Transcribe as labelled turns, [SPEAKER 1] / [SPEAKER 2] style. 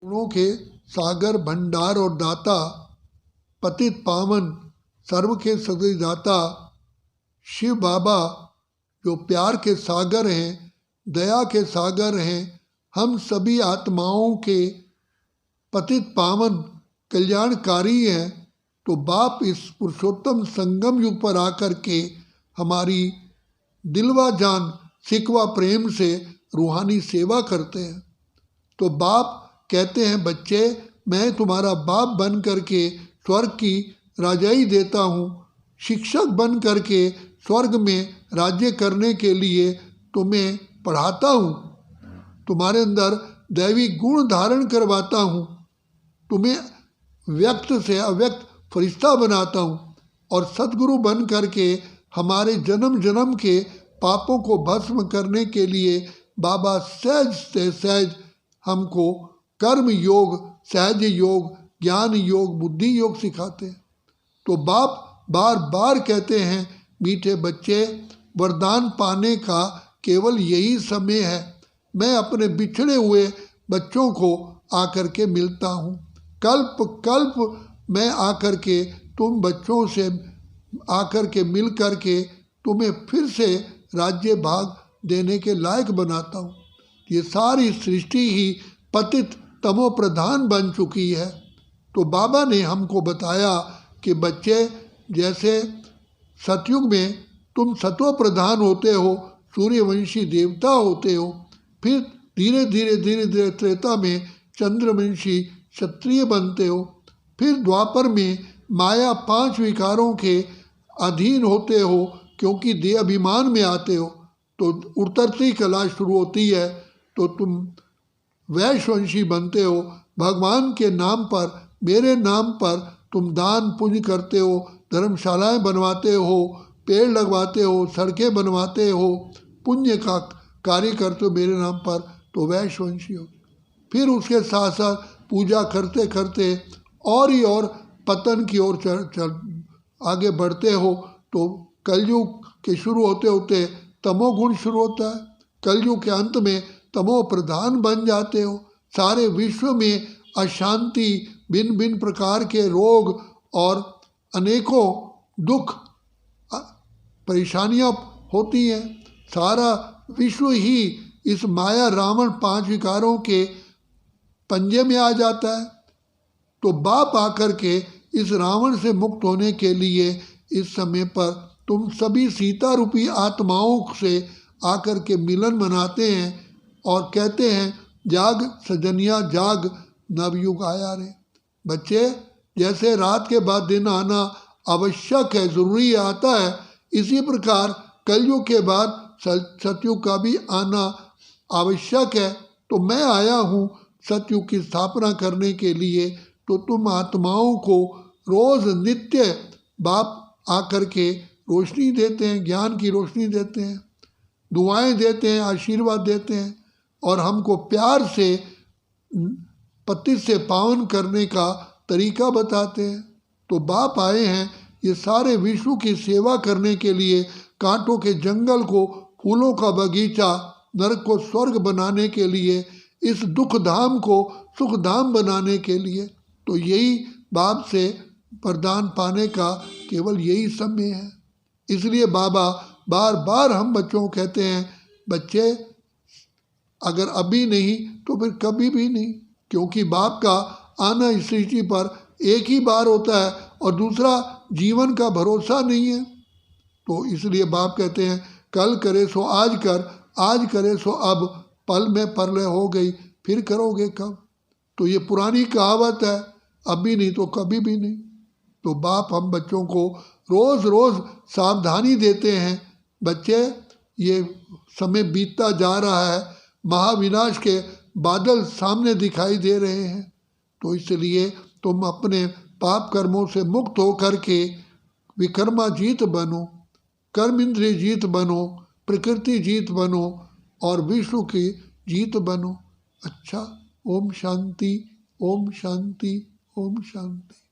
[SPEAKER 1] गुणों के सागर भंडार और दाता, पतित पावन सर्व के सृजदाता शिव बाबा जो प्यार के सागर हैं, दया के सागर हैं, हम सभी आत्माओं के पतित पावन कल्याणकारी हैं। तो बाप इस पुरुषोत्तम संगम युग पर आकर के हमारी दिलवा जान सिकवा प्रेम से रूहानी सेवा करते हैं। तो बाप कहते हैं, बच्चे मैं तुम्हारा बाप बन करके स्वर्ग की राजाई देता हूँ, शिक्षक बन करके स्वर्ग में राज्य करने के लिए तुम्हें पढ़ाता हूँ, तुम्हारे अंदर दैवी गुण धारण करवाता हूँ, तुम्हें व्यक्त से अव्यक्त फरिश्ता बनाता हूँ और सद्गुरु बन करके हमारे जन्म जन्म के पापों को भस्म करने के लिए बाबा सहज से सहज हमको कर्म योग, सहज योग, ज्ञान योग, बुद्धि योग सिखाते हैं। तो बाप बार बार कहते हैं, मीठे बच्चे वरदान पाने का केवल यही समय है। मैं अपने बिछड़े हुए बच्चों को आकर के मिलता हूँ, कल्प कल्प मैं आकर के तुम बच्चों से आकर के मिल कर के तुम्हें फिर से राज्य भाग देने के लायक बनाता हूँ। ये सारी सृष्टि ही पतित तमो प्रधान बन चुकी है। तो बाबा ने हमको बताया कि बच्चे जैसे सतयुग में तुम सत्व प्रधान होते हो, सूर्यवंशी देवता होते हो, फिर धीरे धीरे त्रेता में चंद्रवंशी क्षत्रिय बनते हो, फिर द्वापर में माया 5 विकारों के अधीन होते हो क्योंकि देह अभिमान में आते हो। तो उतरती कला शुरू होती है तो तुम वैश्यवंशी बनते हो। भगवान के नाम पर, मेरे नाम पर तुम दान पुण्य करते हो, धर्मशालाएं बनवाते हो, पेड़ लगवाते हो, सड़कें बनवाते हो, पुण्य का कार्य करते हो मेरे नाम पर, तो वैश्यवंशी हो। फिर उसके साथ साथ पूजा करते करते और ही और पतन की ओर आगे बढ़ते हो। तो कलयुग के शुरू होते होते तमोगुण शुरू होता है, कलयुग के अंत में तमो प्रधान बन जाते हो। सारे विश्व में अशांति, भिन्न भिन्न प्रकार के रोग और अनेकों दुख परेशानियां होती हैं। सारा विश्व ही इस माया रावण 5 विकारों के पंजे में आ जाता है। तो बाप आकर के इस रावण से मुक्त होने के लिए इस समय पर तुम सभी सीता रूपी आत्माओं से आकर के मिलन मनाते हैं और कहते हैं, जाग सजनिया जाग, नवयुग आया रे। बच्चे जैसे रात के बाद दिन आना आवश्यक है, ज़रूरी आता है, इसी प्रकार कलयुग के बाद सतयुग का भी आना आवश्यक है। तो मैं आया हूँ सतयुग की स्थापना करने के लिए। तो तुम आत्माओं को रोज़ नित्य बाप आकर के रोशनी देते हैं, ज्ञान की रोशनी देते हैं, दुआएं देते हैं, आशीर्वाद देते हैं और हमको प्यार से पतित से पावन करने का तरीका बताते हैं। तो बाप आए हैं ये सारे विश्व की सेवा करने के लिए, कांटों के जंगल को फूलों का बगीचा, नरक को स्वर्ग बनाने के लिए, इस दुख धाम को सुख धाम बनाने के लिए। तो यही बाप से वरदान पाने का केवल यही समय है। इसलिए बाबा बार बार हम बच्चों को कहते हैं, बच्चे अगर अभी नहीं तो फिर कभी भी नहीं, क्योंकि बाप का आना इस सृष्टि पर एक ही बार होता है और दूसरा जीवन का भरोसा नहीं है। तो इसलिए बाप कहते हैं, कल करे सो आज कर, आज करे सो अब, पल में परलय हो गई फिर करोगे कब। तो ये पुरानी कहावत है, अभी नहीं तो कभी भी नहीं। तो बाप हम बच्चों को रोज़ रोज़ सावधानी देते हैं, बच्चे ये समय बीतता जा रहा है, महाविनाश के बादल सामने दिखाई दे रहे हैं। तो इसलिए तुम अपने पाप कर्मों से मुक्त होकर के विकर्मा जीत बनो, कर्म इंद्रिय जीत बनो, प्रकृति जीत बनो और विश्व की जीत बनो। अच्छा, ओम शांति, ओम शांति, ओम शांति।